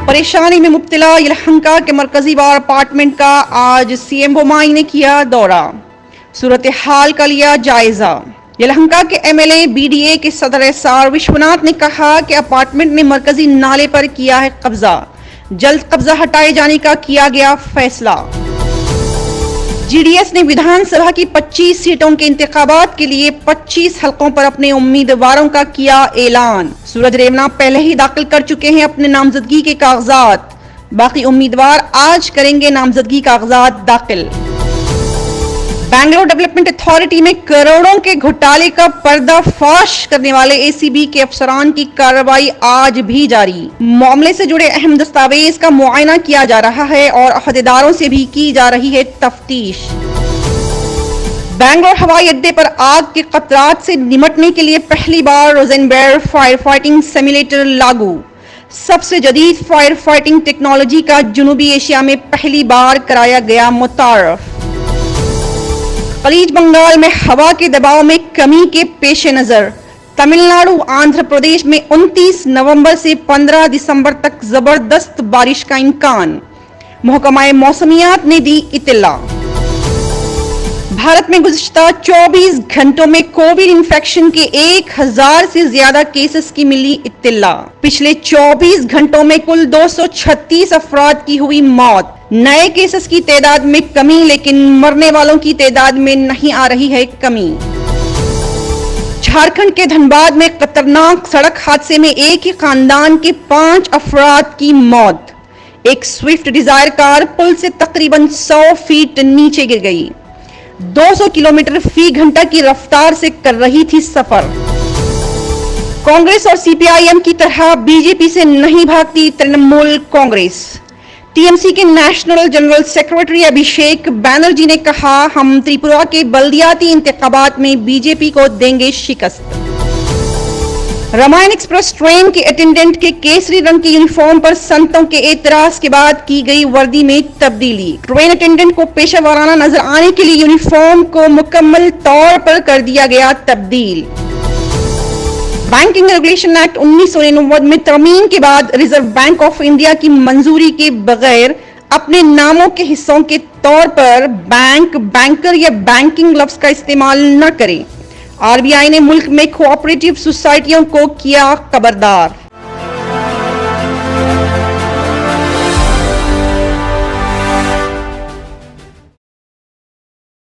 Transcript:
परेशानी में मुब्तला यलहंका के मरकजी बार अपार्टमेंट का आज सीएम बोमाई ने किया दौरा, सूरत हाल का लिया जायजा। यलहंका के एमएलए बीडीए के सदर एसआर विश्वनाथ ने कहा कि अपार्टमेंट ने मरकजी नाले पर किया है कब्जा, जल्द कब्जा हटाए जाने का किया गया फैसला। जीडीएस ने विधानसभा की 25 सीटों के इंतखाबात के लिए 25 हलकों पर अपने उम्मीदवारों का किया ऐलान। सूरज रेवना पहले ही दाखिल कर चुके हैं अपने नामजदगी के कागजात, बाकी उम्मीदवार आज करेंगे नामजदगी कागजात दाखिल। बैंगलोर डेवलपमेंट अथॉरिटी में करोड़ों के घोटाले का पर्दाफाश करने वाले एसीबी के अफसरान की कार्रवाई आज भी जारी। मामले से जुड़े अहम दस्तावेज का मुआयना किया जा रहा है और अहदेदारों से भी की जा रही है तफ्तीश। बैंगलोर हवाई अड्डे पर आग के खतरात से निपटने के लिए पहली बार रोजेनबेयर फायर फाइटिंग सिमुलेटर लागू। सबसे जदीद फायर फाइटिंग टेक्नोलॉजी का जुनूबी एशिया में पहली बार कराया गया मुतारफ। खलीज बंगाल में हवा के दबाव में कमी के पेश नजर तमिलनाडु आंध्र प्रदेश में 29 नवंबर से 15 दिसंबर तक जबरदस्त बारिश का इम्कान, महकमा मौसमियात ने दी इत्तला। भारत में गुज़िश्ता 24 घंटों में कोविड इन्फेक्शन के 1000 से ज्यादा केसेस की मिली इत्तला। पिछले 24 घंटों में कुल 236 अफराद की हुई मौत। नए केसेस की तादाद में कमी, लेकिन मरने वालों की तादाद में नहीं आ रही है कमी। झारखंड के धनबाद में खतरनाक सड़क हादसे में एक ही खानदान के 5 अफराद की मौत। एक स्विफ्ट डिजायर कार पुल से तकरीबन 100 फीट नीचे गिर गई। 200 किलोमीटर फी घंटा की रफ्तार से कर रही थी सफर। कांग्रेस और सीपीआईएम की तरह बीजेपी से नहीं भागती तृणमूल कांग्रेस। टीएमसी के नेशनल जनरल सेक्रेटरी अभिषेक बैनर्जी ने कहा, हम त्रिपुरा के बल्दियाती इंतखाबात में बीजेपी को देंगे शिकस्त। रामायण एक्सप्रेस ट्रेन के अटेंडेंट के केसरी रंग की यूनिफॉर्म पर संतों के एतराज के बाद की गई वर्दी में तब्दीली। ट्रेन अटेंडेंट को पेशा वाराना नजर आने के लिए यूनिफॉर्म को मुकम्मल तौर पर कर दिया गया तब्दील। बैंकिंग रेगुलेशन एक्ट 1999 में तरमीम के बाद रिजर्व बैंक ऑफ इंडिया की मंजूरी के बगैर अपने नामों के हिस्सों के तौर पर बैंक, बैंकर या बैंकिंग लफ्ज का इस्तेमाल न करें। आरबीआई ने मुल्क में कोऑपरेटिव सोसाइटियों को किया खबरदार।